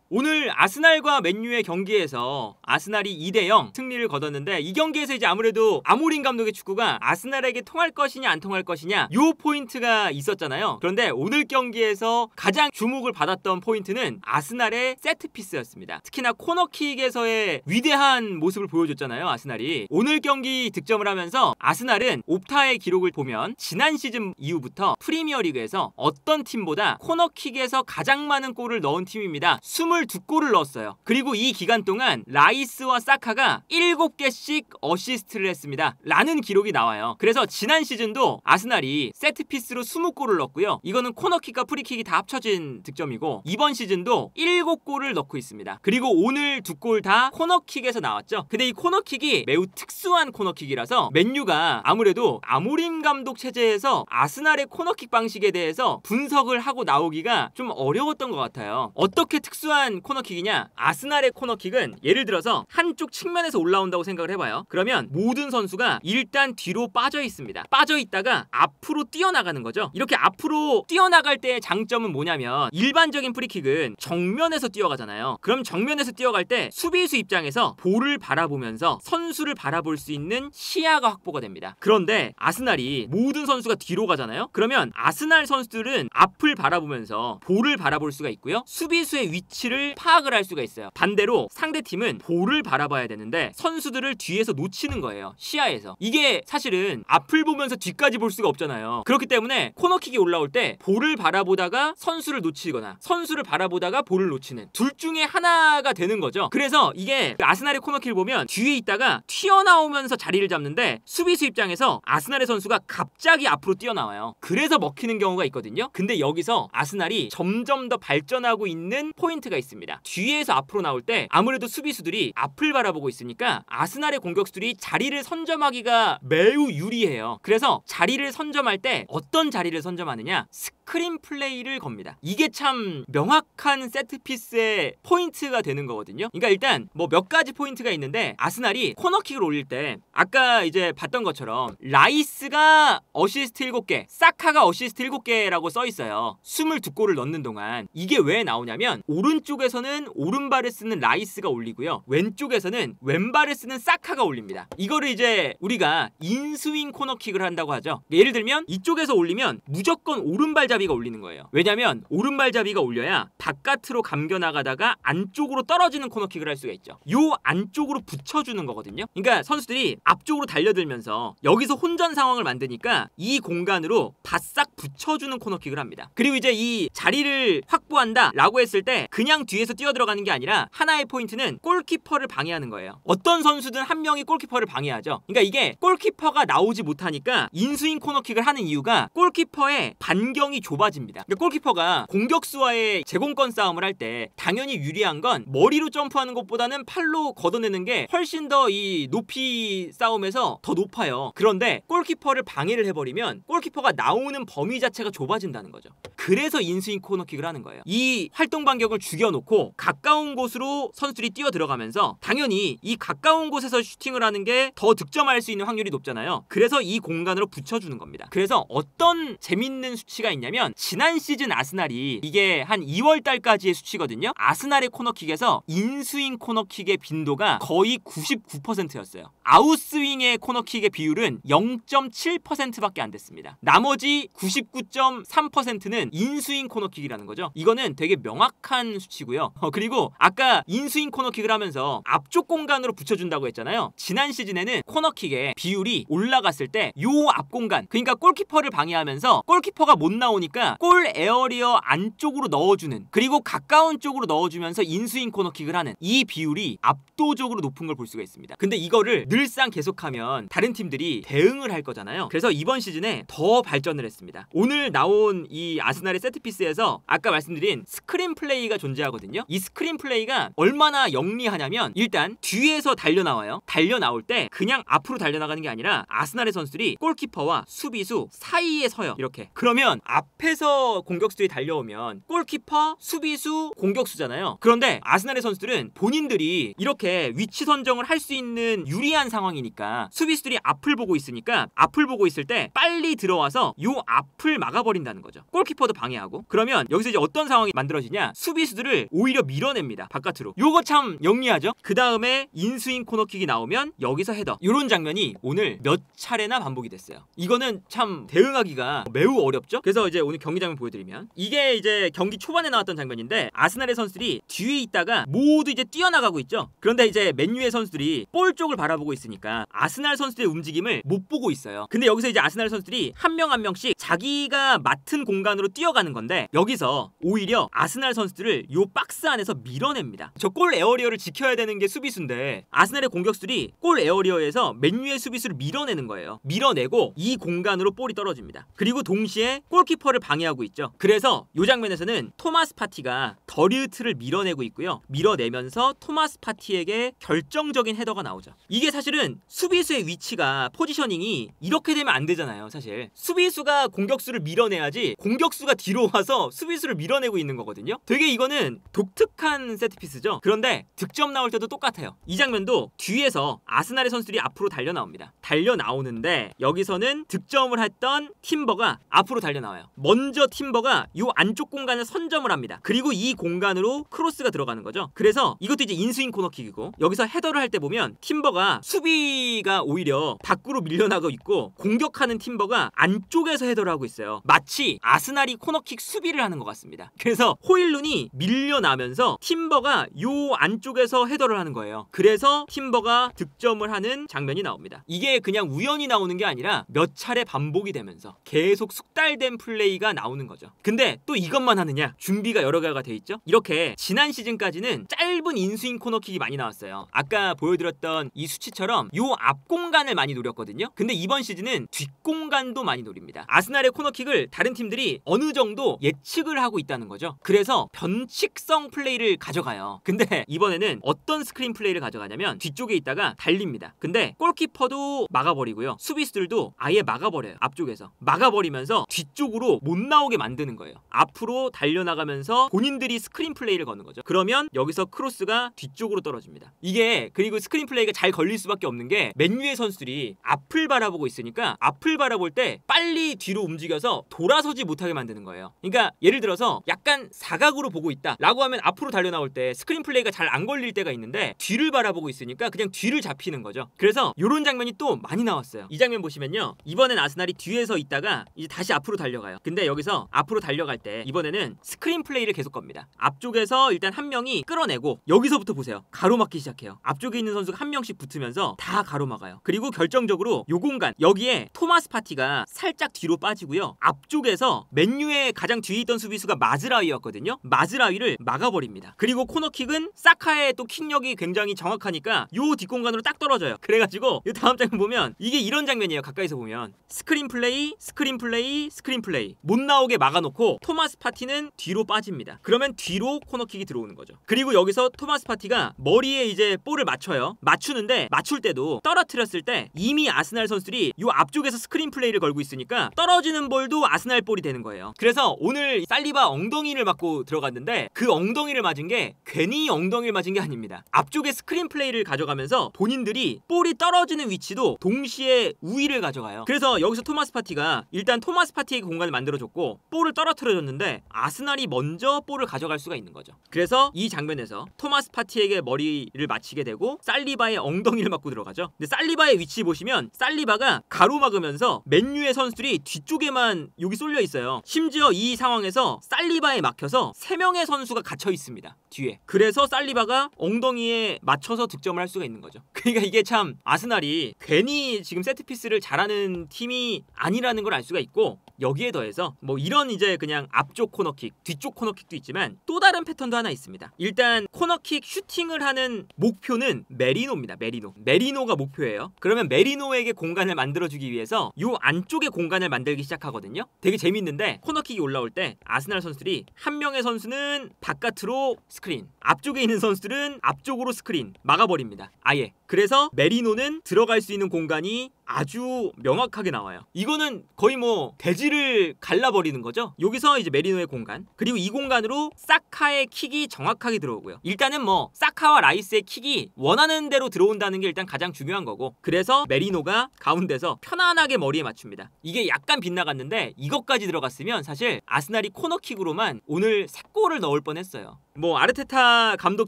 오늘 아스날과 맨유의 경기에서 아스날이 2대0 승리를 거뒀는데, 이 경기에서 이제 아무래도 아모린 감독의 축구가 아스날에게 통할 것이냐 안 통할 것이냐 요 포인트가 있었잖아요. 그런데 오늘 경기에서 가장 주목을 받았던 포인트는 아스날의 세트피스였습니다. 특히나 코너킥에서의 위대한 모습을 보여줬잖아요, 아스날이. 오늘 경기 득점을 하면서 아스날은 옵타의 기록을 보면 지난 시즌 이후부터 프리미어리그에서 어떤 팀보다 코너킥에서 가장 많은 골을 넣은 팀입니다. 22골을 넣었어요. 그리고 이 기간 동안 라이스와 사카가 7개씩 어시스트를 했습니다 라는 기록이 나와요. 그래서 지난 시즌도 아스날이 세트피스로 20골을 넣었고요, 이거는 코너킥과 프리킥이 다 합쳐진 득점이고, 이번 시즌도 7골을 넣고 있습니다. 그리고 오늘 2골 다 코너킥에서 나왔죠. 근데 이 코너킥이 매우 특수한 코너킥이라서 맨유가 아무래도 아모린 감독 체제에서 아스날의 코너킥 방식에 대해서 분석을 하고 나오기가 좀 어려웠던 것 같아요. 어떻게 특수한 코너킥이냐? 아스날의 코너킥은 예를 들어서 한쪽 측면에서 올라온다고 생각을 해봐요. 그러면 모든 선수가 일단 뒤로 빠져 있습니다. 빠져 있다가 앞으로 뛰어나가는 거죠. 이렇게 앞으로 뛰어나갈 때의 장점은 뭐냐면, 일반적인 프리킥은 정면에서 뛰어가잖아요. 그럼 정면에서 뛰어갈 때 수비수 입장에서 볼을 바라보면서 선수를 바라볼 수 있는 시야가 확보가 됩니다. 그런데 아스날이 모든 선수가 뒤로 가잖아요. 그러면 아스날 선수들은 앞을 바라보면서 볼을 바라볼 수가 있고요, 수비수의 위치를 파악을 할 수가 있어요. 반대로 상대팀은 볼을 바라봐야 되는데 선수들을 뒤에서 놓치는 거예요, 시야에서. 이게 사실은 앞을 보면서 뒤까지 볼 수가 없잖아요. 그렇기 때문에 코너킥이 올라올 때 볼을 바라보다가 선수를 놓치거나 선수를 바라보다가 볼을 놓치는 둘 중에 하나가 되는 거죠. 그래서 이게 아스날의 코너킥을 보면 뒤에 있다가 튀어나오면서 자리를 잡는데, 수비수 입장에서 아스날의 선수가 갑자기 앞으로 뛰어나와요. 그래서 먹히는 경우가 있거든요. 근데 여기서 아스날이 점점 더 발전하고 있는 포인트가 있습니다. 뒤에서 앞으로 나올 때 아무래도 수비수들이 앞을 바라보고 있으니까 아스날의 공격수들이 자리를 선점하기가 매우 유리해요. 그래서 자리를 선점할 때 어떤 자리를 선점하느냐? 스크린 플레이를 겁니다. 이게 참 명확한 세트피스의 포인트가 되는 거거든요. 그러니까 일단 뭐 몇 가지 포인트가 있는데, 아스날이 코너킥을 올릴 때 아까 이제 봤던 것처럼 라이스가 어시스트 7개, 사카가 어시스트 7개라고 써 있어요. 22골을 넣는 동안. 이게 왜 나오냐면, 오른쪽에서는 오른발을 쓰는 라이스가 올리고요, 왼쪽에서는 왼발을 쓰는 사카가 올립니다. 이거를 이제 우리가 인스윙 코너킥을 한다고 하죠. 예를 들면 이쪽에서 올리면 무조건 오른발잡이가 올리는 거예요. 왜냐면 오른발잡이가 올려야 바깥으로 감겨 나가다가 안쪽으로 떨어지는 코너킥을 할 수가 있죠. 요 안쪽으로 붙여주는 거거든요. 그러니까 선수들이 앞쪽으로 달려들면서 여기서 혼전 상황을 만드니까 이 공간으로 바싹 붙여주는 코너킥을 합니다. 그리고 이제 이 자리를 확보한다 라고 했을 때 그냥 뒤에서 뛰어들어가는 게 아니라 하나의 포인트는 골키퍼를 방해하는 거예요. 어떤 선수든 한 명이 골키퍼를 방해하죠. 그러니까 이게 골키퍼가 나오지 못하니까 인스윙 코너킥을 하는 이유가 골키퍼의 반경이 좁아집니다. 그러니까 골키퍼가 공격수와의 제공권 싸움을 할 때 당연히 유리한 건 머리로 점프하는 것보다는 팔로 걷어내는 게 훨씬 더 이 높이 싸움에서 더 높아요. 그런데 골키퍼를 방해를 해버리면 골키퍼가 나오는 범위 자체가 좁아진다는 거죠. 그래서 인스윙 코너킥을 하는 거예요. 이 활동 반경을 죽여놓고 가까운 곳으로 선수들이 뛰어 들어가면서 당연히 이 가까운 곳에서 슈팅을 하는 게 더 득점할 수 있는 확률이 높잖아요. 그래서 이 공간으로 붙여주는 겁니다. 그래서 어떤 재밌는 수치가 있냐면, 지난 시즌 아스날이 이게 한 2월 달까지의 수치거든요. 아스날의 코너킥에서 인스윙 코너킥의 빈도가 거의 99%였어요. 아웃스윙의 코너킥의 비율은 0.7%밖에 안 됐습니다. 나머지 99.3%는 인스윙 코너킥이라는 거죠. 이거는 되게 명확한 수치고요. 그리고 아까 인스윙 코너킥을 하면서 앞쪽 공간으로 붙여준다고 했잖아요. 지난 시즌에는 코너킥의 비율이 올라갔을 때 요 앞 공간, 그러니까 골키퍼를 방해하면서 골키퍼가 못 나오니까 골 에어리어 안쪽으로 넣어주는, 그리고 가까운 쪽으로 넣어주면서 인스윙 코너킥을 하는 이 비율이 압도적으로 높은 걸 볼 수가 있습니다. 근데 이거를 늘상 계속하면 다른 팀들이 대응을 할 거잖아요. 그래서 이번 시즌에 더 발전을 했습니다. 오늘 나온 이 아스날의 세트피스에서 아까 말씀드린 스크린 플레이가 존재하거든요. 이 스크린 플레이가 얼마나 영리하냐면, 일단 뒤에서 달려나와요. 달려나올 때 그냥 앞으로 달려나가는 게 아니라 아스날의 선수들이 골키퍼와 수비수 사이에 서요. 이렇게. 그러면 앞 앞에서 공격수들이 달려오면 골키퍼, 수비수, 공격수잖아요. 그런데 아스날의 선수들은 본인들이 이렇게 위치 선정을 할 수 있는 유리한 상황이니까 수비수들이 앞을 보고 있으니까 앞을 보고 있을 때 빨리 들어와서 요 앞을 막아버린다는 거죠. 골키퍼도 방해하고. 그러면 여기서 이제 어떤 상황이 만들어지냐, 수비수들을 오히려 밀어냅니다, 바깥으로. 요거 참 영리하죠. 그 다음에 인스윙 코너킥이 나오면 여기서 헤더. 요런 장면이 오늘 몇 차례나 반복이 됐어요. 이거는 참 대응하기가 매우 어렵죠. 그래서 이제 오늘 경기 장면 보여드리면, 이게 이제 경기 초반에 나왔던 장면인데 아스날의 선수들이 뒤에 있다가 모두 이제 뛰어나가고 있죠. 그런데 이제 맨유의 선수들이 볼 쪽을 바라보고 있으니까 아스날 선수들의 움직임을 못 보고 있어요. 근데 여기서 이제 아스날 선수들이 한 명 한 명씩 자기가 맡은 공간으로 뛰어가는 건데, 여기서 오히려 아스날 선수들을 요 박스 안에서 밀어냅니다. 저 골 에어리어를 지켜야 되는 게 수비수인데 아스날의 공격수들이 골 에어리어에서 맨유의 수비수를 밀어내는 거예요. 밀어내고 이 공간으로 볼이 떨어집니다. 그리고 동시에 골키퍼를 방해하고 있죠. 그래서 이 장면에서는 토마스 파티가 더리우트를 밀어내고 있고요. 밀어내면서 토마스 파티에게 결정적인 헤더가 나오죠. 이게 사실은 수비수의 위치가, 포지셔닝이 이렇게 되면 안 되잖아요. 사실 수비수가 공격수를 밀어내야지 공격수가 뒤로 와서 수비수를 밀어내고 있는 거거든요. 되게 이거는 독특한 세트피스죠. 그런데 득점 나올 때도 똑같아요. 이 장면도 뒤에서 아스날의 선수들이 앞으로 달려 나옵니다. 달려 나오는데 여기서는 득점을 했던 팀버가 앞으로 달려 나와요. 먼저 팀버가 이 안쪽 공간을 선점을 합니다. 그리고 이 공간으로 크로스가 들어가는 거죠. 그래서 이것도 이제 인스윙 코너킥이고, 여기서 헤더를 할 때 보면 팀버가, 수비가 오히려 밖으로 밀려나고 있고 공격하는 팀버가 안쪽에서 헤더를 하고 있어요. 마치 아스날이 코너킥 수비를 하는 것 같습니다. 그래서 호일룬이 밀려나면서 팀버가 요 안쪽에서 헤더를 하는 거예요. 그래서 팀버가 득점을 하는 장면이 나옵니다. 이게 그냥 우연히 나오는 게 아니라 몇 차례 반복이 되면서 계속 숙달된 플레이가 나오는 거죠. 근데 또 이것만 하느냐, 준비가 여러 가지가 돼 있죠. 이렇게 지난 시즌까지는 짧은 인스윙 코너킥이 많이 나왔어요. 아까 보여드렸던 이 수치처럼 요 앞 공간을 많이 노렸거든요. 근데 이번 시즌은 뒷 공간도 많이 노립니다. 아스날의 코너킥을 다른 팀들이 어느 정도 예측을 하고 있다는 거죠. 그래서 변칙성 플레이를 가져가요. 근데 이번에는 어떤 스크린 플레이를 가져가냐면 뒤쪽에 있다가 달립니다. 근데 골키퍼도 막아버리고요, 수비수들도 아예 막아버려요. 앞쪽에서 막아버리면서 뒤쪽으로 못 나오게 만드는 거예요. 앞으로 달려나가면서 본인들이 스크린 플레이를 거는 거죠. 그러면 여기서 크로스가 뒤쪽으로 떨어집니다. 이게, 그리고 스크린 플레이가 잘 걸릴 수밖에 없는 게 맨유의 선수들이 앞을 바라보고 있으니까 앞을 바라볼 때 빨리 뒤로 움직여서 돌아서지 못하게 만드는 거예요. 그러니까 예를 들어서 약간 사각으로 보고 있다 라고 하면 앞으로 달려나올 때 스크린 플레이가 잘 안 걸릴 때가 있는데 뒤를 바라보고 있으니까 그냥 뒤를 잡히는 거죠. 그래서 이런 장면이 또 많이 나왔어요. 이 장면 보시면요, 이번엔 아스날이 뒤에서 있다가 이제 다시 앞으로 달려가요. 근데 여기서 앞으로 달려갈 때 이번에는 스크린 플레이를 계속 겁니다. 앞쪽에서 일단 한 명이 끌어내고, 여기서부터 보세요, 가로막기 시작해요. 앞쪽에 있는 선수가 한 명씩 붙으면서 다 가로막아요. 그리고 결정적으로 요 공간, 여기에 토마스 파티가 살짝 뒤로 빠지고요, 앞쪽에서 맨유의 가장 뒤에 있던 수비수가 마즈라위였거든요. 마즈라위를 막아버립니다. 그리고 코너킥은 사카의 또 킥력이 굉장히 정확하니까 요 뒷공간으로 딱 떨어져요. 그래가지고 이 다음 장면 보면 이게 이런 장면이에요. 가까이서 보면 스크린 플레이, 스크린 플레이, 스크린 플레이, 못 나오게 막아놓고 토마스 파티는 뒤로 빠집니다. 그러면 뒤로 코너킥이 들어오는 거죠. 그리고 여기서 토마스 파티가 머리에 이제 볼을 맞춰요. 맞추는데 맞출 때도 떨어뜨렸을 때 이미 아스날 선수들이 요 앞쪽에서 스크린 플레이를 걸고 있으니까 떨어지는 볼도 아스날 볼이 되는 거예요. 그래서 오늘 살리바 엉덩이를 맞고 들어갔는데 그 엉덩이를 맞은 게 괜히 엉덩이를 맞은 게 아닙니다. 앞쪽에 스크린 플레이를 가져가면서 본인들이 볼이 떨어지는 위치도 동시에 우위를 가져가요. 그래서 여기서 토마스 파티가 일단 토마스 파티에게 공간을 만들어줬고 볼을 떨어뜨려줬는데 아스날이 먼저 볼을 가져갈 수가 있는 거죠. 그래서 이 장면에서 토마스 파티에게 머리를 맞히게 되고 살리바의 엉덩이를 맞고 들어가죠. 근데 살리바의 위치 보시면 살리바가 가로막으면서 맨유의 선수들이 뒤쪽에만 여기 쏠려 있어요. 심지어 이 상황에서 살리바에 막혀서 3명의 선수가 갇혀 있습니다, 뒤에. 그래서 살리바가 엉덩이에 맞춰서 득점을 할 수가 있는 거죠. 그러니까 이게 참 아스날이 괜히 지금 세트피스를 잘하는 팀이 아니라는 걸 알 수가 있고, 여기에 더해서 뭐 이런 이제 그냥 앞쪽 코너킥, 뒤쪽 코너킥도 있지만 또 다른 패턴도 하나 있습니다. 일단 코너킥 슈팅을 하는 목표는 메리노입니다. 메리노가 목표예요. 그러면 메리노에게 공간을 만들어주기 위해서 요 안쪽에 공간을 만들기 시작하거든요. 되게 재밌는데 코너킥이 올라올 때 아스날 선수들이 한 명의 선수는 바깥으로 스크린, 앞쪽에 있는 선수들은 앞쪽으로 스크린 막아버립니다, 아예. 그래서 메리노는 들어갈 수 있는 공간이 아주 명확하게 나와요. 이거는 거의 뭐 대지를 갈라버리는 거죠. 여기서 이제 메리노의 공간, 그리고 이 공간으로 사카의 킥이 정확하게 들어오고요. 일단은 뭐 사카와 라이스의 킥이 원하는 대로 들어온다는 게 일단 가장 중요한 거고, 그래서 메리노가 가운데서 편안하게 머리에 맞춥니다. 이게 약간 빗나갔는데 이것까지 들어갔으면 사실 아스날이 코너킥으로만 오늘 3골을 넣을 뻔했어요. 뭐 아르테타 감독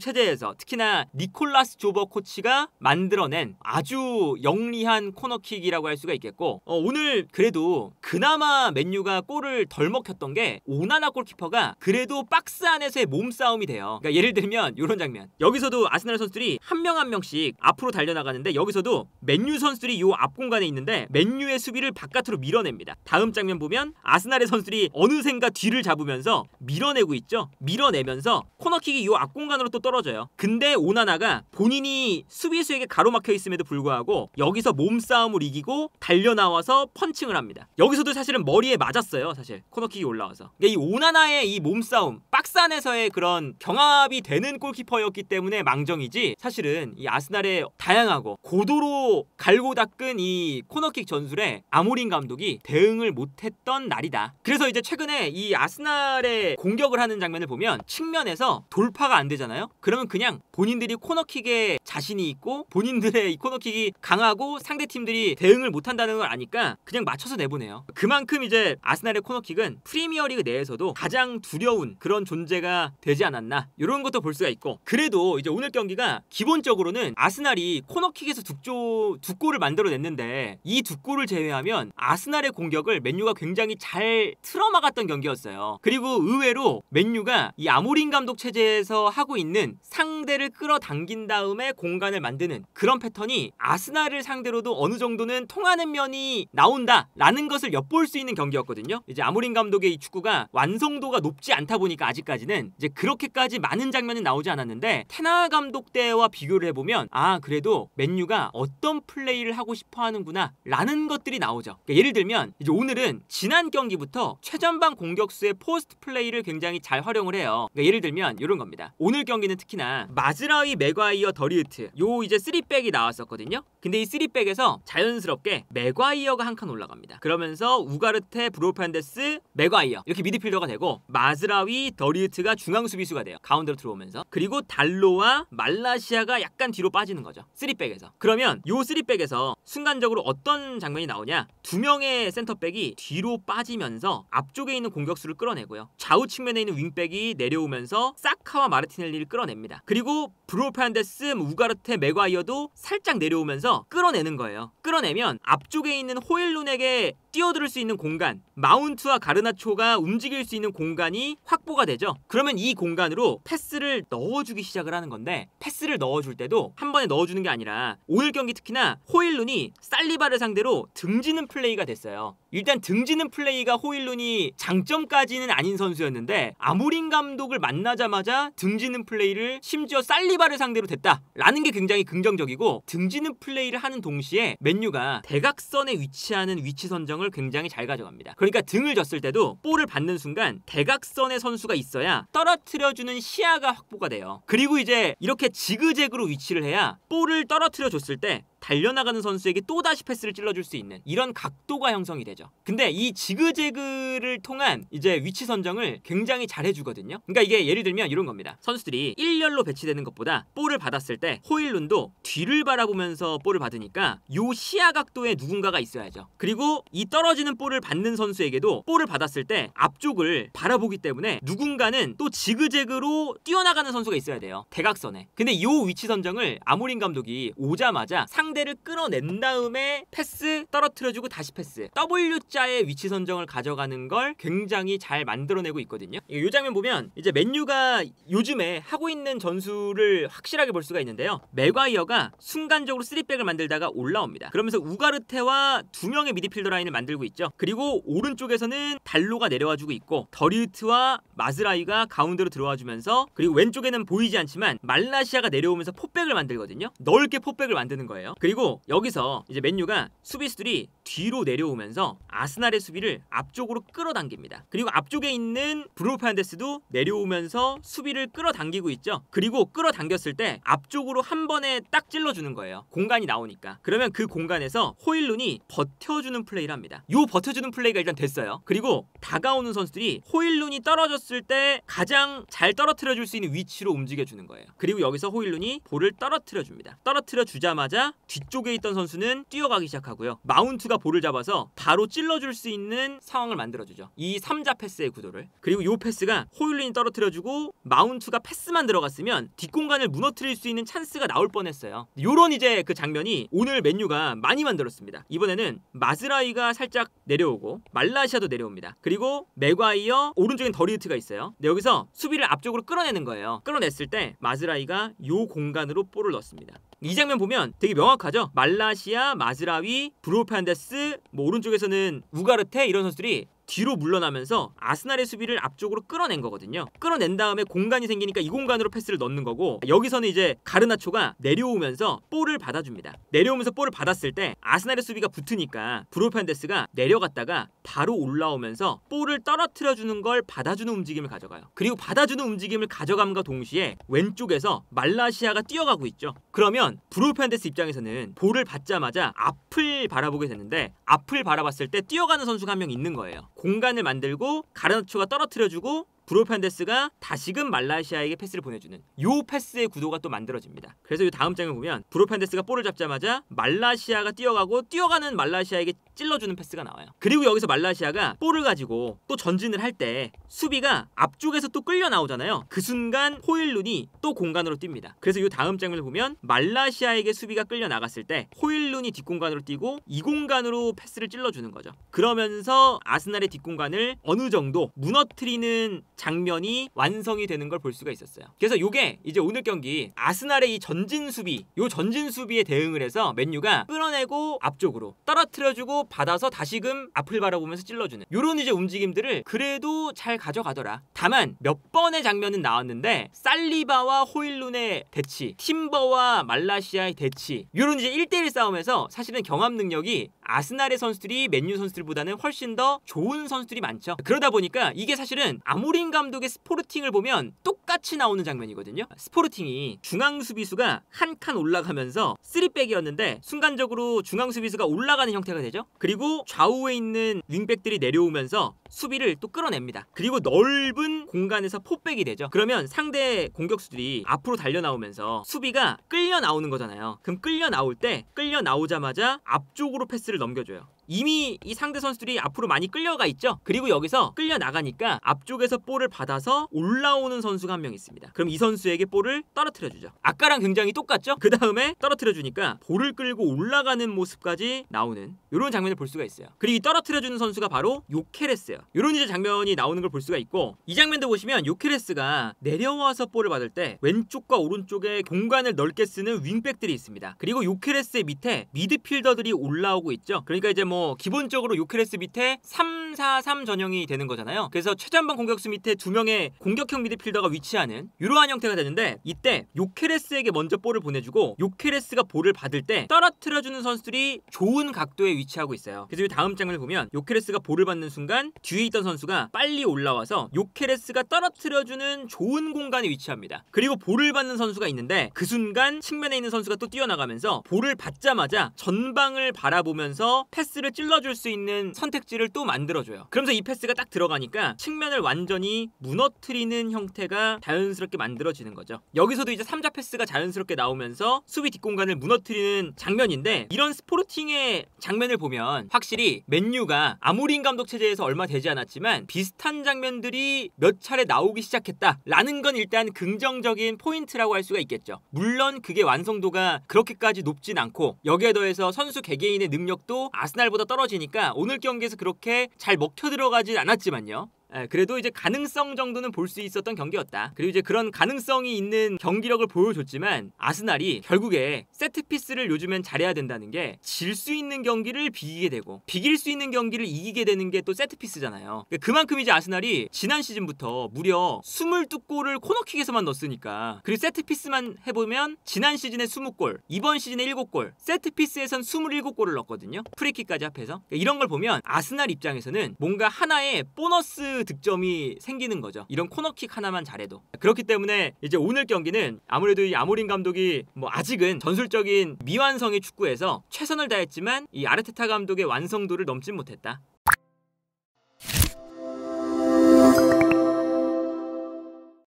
체제에서 특히나 니콜라스 조버 코치가 만들어낸 아주 영리한 코너킥이라고 할 수가 있겠고, 오늘 그래도 그나마 맨유가 골을 덜 먹혔던 게 오나나 골키퍼가 그래도 박스 안에서의 몸싸움이 돼요. 그러니까 예를 들면 이런 장면, 여기서도 아스날 선수들이 한 명 한 명씩 앞으로 달려나가는데 여기서도 맨유 선수들이 요 앞 공간에 있는데 맨유의 수비를 바깥으로 밀어냅니다. 다음 장면 보면 아스날의 선수들이 어느샌가 뒤를 잡으면서 밀어내고 있죠. 밀어내면서 코너킥이 요 앞공간으로 또 떨어져요. 근데 오나나가 본인이 수비수에게 가로막혀 있음에도 불구하고 여기서 몸싸움을 이기고 달려나와서 펀칭을 합니다. 여기서도 사실은 머리에 맞았어요. 사실 코너킥이 올라와서. 그러니까 이 오나나의 이 몸싸움, 박스 안에서의 그런 경합이 되는 골키퍼였기 때문에 망정이지, 사실은 이 아스날의 다양하고 고도로 갈고 닦은 이 코너킥 전술에 아모린 감독이 대응을 못했던 날이다. 그래서 이제 최근에 이 아스날의 공격을 하는 장면을 보면 측면에서 돌파가 안 되잖아요. 그러면 그냥 본인들이 코너킥에 자신이 있고 본인들의 이 코너킥이 강하고 상대팀들이 대응을 못한다는 걸 아니까 그냥 맞춰서 내보내요. 그만큼 이제 아스날의 코너킥은 프리미어리그 내에서도 가장 두려운 그런 존재가 되지 않았나, 이런 것도 볼 수가 있고, 그래도 이제 오늘 경기가 기본적으로는 아스날이 코너킥에서 두 골을 만들어냈는데 이 두 골을 제외하면 아스날의 공격을 맨유가 굉장히 잘 틀어막았던 경기였어요. 그리고 의외로 맨유가 이 아모린 감독 체제에서 하고 있는 상대를 끌어당긴 다음에 공간을 만드는 그런 패턴이 아스날을 상대로도 어느 정도는 통하는 면이 나온다라는 것을 엿볼 수 있는 경기였거든요. 이제 아모린 감독의 이 축구가 완성도가 높지 않다 보니까 아직까지는 이제 그렇게까지 많은 장면은 나오지 않았는데, 테나 감독 때와 비교를 해보면 그래도 맨유가 어떤 플레이를 하고 싶어 하는구나 라는 것들이 나오죠. 그러니까 예를 들면 이제 오늘은 지난 경기부터 최전방 공격수의 포스트 플레이를 굉장히 잘 활용을 해요. 그러니까 예를 들면 이런 겁니다. 오늘 경기는 특히나 마즈라위, 맥과이어, 더리우트 요 이제 3백이 나왔었거든요. 근데 이 3백에서 자연스럽게 맥과이어가 한 칸 올라갑니다. 그러면서 우가르테, 브로판데스, 맥과이어 이렇게 미드필더가 되고, 마즈라위, 더리우트가 중앙 수비수가 돼요. 가운데로 들어오면서. 그리고 달로와 말라시아가 약간 뒤로 빠지는 거죠. 3백에서. 그러면 요 3백에서 순간적으로 어떤 장면이 나오냐, 두 명의 센터백이 뒤로 빠지면서 앞쪽에 있는 공격수를 끌어내고요. 좌우 측면에 있는 윙백이 내려오면서 사카와 마르티넬리를 끌어냅니다. 그리고 브로판데스, 우가르테, 맥과이어도 살짝 내려오면서 끌어내는 거예요. 끌어내면 앞쪽에 있는 호일룬에게 뛰어들 수 있는 공간, 마운트와 가르나초가 움직일 수 있는 공간이 확보가 되죠. 그러면 이 공간으로 패스를 넣어주기 시작을 하는 건데, 패스를 넣어줄 때도 한 번에 넣어주는 게 아니라 오늘 경기 특히나 호일룬이 살리바를 상대로 등지는 플레이가 됐어요. 일단 등지는 플레이가 호일룬이 장점까지는 아닌 선수였는데 아모린 감독을 만나자마자 등지는 플레이를 심지어 살리바를 상대로 됐다라는 게 굉장히 긍정적이고, 등지는 플레이를 하는 동시에 맨유가 대각선에 위치하는 위치 선정을 굉장히 잘 가져갑니다. 그러니까 등을 졌을 때도 볼을 받는 순간 대각선에 선수가 있어야 떨어뜨려주는 시야가 확보가 돼요. 그리고 이제 이렇게 지그재그로 위치를 해야 볼을 떨어뜨려 줬을 때 달려나가는 선수에게 또다시 패스를 찔러줄 수 있는 이런 각도가 형성이 되죠. 근데 이 지그재그를 통한 이제 위치 선정을 굉장히 잘 해주거든요. 그러니까 이게 예를 들면 이런 겁니다. 선수들이 1열로 배치되는 것보다 볼을 받았을 때 호일룬도 뒤를 바라보면서 볼을 받으니까 요 시야 각도에 누군가가 있어야죠. 그리고 이 떨어지는 볼을 받는 선수에게도 볼을 받았을 때 앞쪽을 바라보기 때문에 누군가는 또 지그재그로 뛰어나가는 선수가 있어야 돼요. 대각선에. 근데 요 위치 선정을 아모린 감독이 오자마자 상대를 끌어낸 다음에 패스 떨어뜨려주고 다시 패스, W자의 위치 선정을 가져가는 걸 굉장히 잘 만들어내고 있거든요. 이 장면 보면 이제 맨유가 요즘에 하고 있는 전술을 확실하게 볼 수가 있는데요. 맥과이어가 순간적으로 3백을 만들다가 올라옵니다. 그러면서 우가르테와 두 명의 미드필더 라인을 만들고 있죠. 그리고 오른쪽에서는 달로가 내려와주고 있고, 더리우트와 마즈라이가 가운데로 들어와주면서, 그리고 왼쪽에는 보이지 않지만 말라시아가 내려오면서 포백을 만들거든요. 넓게 포백을 만드는 거예요. 그리고 여기서 이제 맨유가 수비수들이 뒤로 내려오면서 아스날의 수비를 앞쪽으로 끌어당깁니다. 그리고 앞쪽에 있는 브루노 페르난데스도 내려오면서 수비를 끌어당기고 있죠. 그리고 끌어당겼을 때 앞쪽으로 한 번에 딱 찔러주는 거예요. 공간이 나오니까. 그러면 그 공간에서 호일룬이 버텨주는 플레이를 합니다. 요 버텨주는 플레이가 일단 됐어요. 그리고 다가오는 선수들이 호일룬이 떨어졌을 때 가장 잘 떨어뜨려줄 수 있는 위치로 움직여주는 거예요. 그리고 여기서 호일룬이 볼을 떨어뜨려줍니다. 떨어뜨려 주자마자 뒤쪽에 있던 선수는 뛰어가기 시작하고요. 마운트가 볼을 잡아서 바로 찔러줄 수 있는 상황을 만들어주죠. 이 3자 패스의 구도를. 그리고 이 패스가 호일룬이 떨어뜨려주고 마운트가 패스만 들어갔으면 뒷공간을 무너뜨릴 수 있는 찬스가 나올 뻔했어요. 요런 이제 그 장면이 오늘 맨유가 많이 만들었습니다. 이번에는 마즈라위가 살짝 내려오고 말라시아도 내려옵니다. 그리고 맥과이어, 오른쪽엔 더리우트가 있어요. 근데 여기서 수비를 앞쪽으로 끌어내는 거예요. 끌어냈을 때 마즈라위가 요 공간으로 볼을 넣습니다. 이 장면 보면 되게 명확하죠. 말라시아, 마즈라위, 브루노 페르난데스, 뭐 오른쪽에서는 우가르테 이런 선수들이 뒤로 물러나면서 아스날의 수비를 앞쪽으로 끌어낸 거거든요. 끌어낸 다음에 공간이 생기니까 이 공간으로 패스를 넣는 거고, 여기서는 이제 가르나초가 내려오면서 볼을 받아줍니다. 내려오면서 볼을 받았을 때 아스날의 수비가 붙으니까 브루노 페르난데스가 내려갔다가 바로 올라오면서 볼을 떨어뜨려주는 걸 받아주는 움직임을 가져가요. 그리고 받아주는 움직임을 가져감과 동시에 왼쪽에서 말라시아가 뛰어가고 있죠. 그러면 브루노 페르난데스 입장에서는 볼을 받자마자 앞을 바라보게 되는데, 앞을 바라봤을 때 뛰어가는 선수가 한 명 있는 거예요. 공간을 만들고 가르나초가 떨어뜨려주고 브루노 페르난데스가 다시금 말라시아에게 패스를 보내주는 요 패스의 구도가 또 만들어집니다. 그래서 이 다음 장면 보면 브루노 페르난데스가 볼을 잡자마자 말라시아가 뛰어가고 뛰어가는 말라시아에게 찔러주는 패스가 나와요. 그리고 여기서 말라시아가 볼을 가지고 또 전진을 할 때 수비가 앞쪽에서 또 끌려 나오잖아요. 그 순간 호일룬이 또 공간으로 뜁니다. 그래서 이 다음 장면을 보면 말라시아에게 수비가 끌려 나갔을 때 호일룬이 뒷공간으로 뛰고 이 공간으로 패스를 찔러주는 거죠. 그러면서 아스날의 뒷공간을 어느 정도 무너뜨리는 장면이 완성이 되는 걸 볼 수가 있었어요. 그래서 요게 이제 오늘 경기 아스날의 이 전진 수비, 요 전진 수비에 대응을 해서 맨유가 끌어내고 앞쪽으로 떨어뜨려주고 받아서 다시금 앞을 바라보면서 찔러주는 요런 이제 움직임들을 그래도 잘 가져가더라. 다만 몇 번의 장면은 나왔는데 살리바와 호일룬의 대치, 팀버와 말라시아의 대치, 요런 이제 1대1 싸움에서 사실은 경합 능력이 아스날의 선수들이 맨유 선수들보다는 훨씬 더 좋은 선수들이 많죠. 그러다 보니까 이게 사실은 아모린 감독의 스포르팅을 보면 똑같이 나오는 장면이거든요. 스포르팅이 중앙 수비수가 한 칸 올라가면서 3백이었는데 순간적으로 중앙 수비수가 올라가는 형태가 되죠. 그리고 좌우에 있는 윙백들이 내려오면서 수비를 또 끌어냅니다. 그리고 넓은 공간에서 포백이 되죠. 그러면 상대 공격수들이 앞으로 달려나오면서 수비가 끌려 나오는 거잖아요. 그럼 끌려 나올 때 끌려 나오자마자 앞쪽으로 패스를 넘겨줘요. 이미 이 상대 선수들이 앞으로 많이 끌려가 있죠. 그리고 여기서 끌려 나가니까 앞쪽에서 볼을 받아서 올라오는 선수가 한 명 있습니다. 그럼 이 선수에게 볼을 떨어뜨려주죠. 아까랑 굉장히 똑같죠? 그 다음에 떨어뜨려주니까 볼을 끌고 올라가는 모습까지 나오는 이런 장면을 볼 수가 있어요. 그리고 이 떨어뜨려주는 선수가 바로 요케레스예요. 이런 이제 장면이 나오는 걸 볼 수가 있고, 이 장면도 보시면 요케레스가 내려와서 볼을 받을 때 왼쪽과 오른쪽에 공간을 넓게 쓰는 윙백들이 있습니다. 그리고 요케레스의 밑에 미드필더들이 올라오고 있죠. 그러니까 이제 뭐 기본적으로 요케레스 밑에 3-4-3 전형이 되는 거잖아요. 그래서 최전방 공격수 밑에 2명의 공격형 미드필더가 위치하는 이러한 형태가 되는데, 이때 요케레스에게 먼저 볼을 보내주고 요케레스가 볼을 받을 때 떨어뜨려주는 선수들이 좋은 각도에 위치하고 있어요. 그래서 이 다음 장면을 보면 요케레스가 볼을 받는 순간 뒤에 있던 선수가 빨리 올라와서 요케레스가 떨어뜨려주는 좋은 공간에 위치합니다. 그리고 볼을 받는 선수가 있는데 그 순간 측면에 있는 선수가 또 뛰어나가면서 볼을 받자마자 전방을 바라보면서 패스를 찔러줄 수 있는 선택지를 또 만들어줘요. 그러면서 이 패스가 딱 들어가니까 측면을 완전히 무너뜨리는 형태가 자연스럽게 만들어지는 거죠. 여기서도 이제 3자 패스가 자연스럽게 나오면서 수비 뒷공간을 무너뜨리는 장면인데, 이런 스포르팅의 장면을 보면 확실히 맨유가 아모린 감독 체제에서 얼마 되지 않았지만 비슷한 장면들이 몇 차례 나오기 시작했다라는 건 일단 긍정적인 포인트라고 할 수가 있겠죠. 물론 그게 완성도가 그렇게까지 높진 않고, 여기에 더해서 선수 개개인의 능력도 아스날보다 떨어지니까 오늘 경기에서 그렇게 잘 먹혀 들어가진 않았지만요. 그래도 이제 가능성 정도는 볼 수 있었던 경기였다. 그리고 이제 그런 가능성이 있는 경기력을 보여줬지만 아스날이 결국에 세트피스를 요즘엔 잘해야 된다는 게 질 수 있는 경기를 비기게 되고 비길 수 있는 경기를 이기게 되는 게 또 세트피스잖아요. 그만큼 이제 아스날이 지난 시즌부터 무려 22골을 코너킥에서만 넣었으니까, 그리고 세트피스만 해보면 지난 시즌에 20골, 이번 시즌에 7골, 세트피스에선 27골을 넣었거든요. 프리킥까지 합해서. 이런 걸 보면 아스날 입장에서는 뭔가 하나의 보너스 득점이 생기는 거죠. 이런 코너킥 하나만 잘해도. 그렇기 때문에 이제 오늘 경기는 아무래도 이 아모린 감독이 뭐 아직은 전술적인 미완성의 축구에서 최선을 다했지만 이 아르테타 감독의 완성도를 넘진 못했다.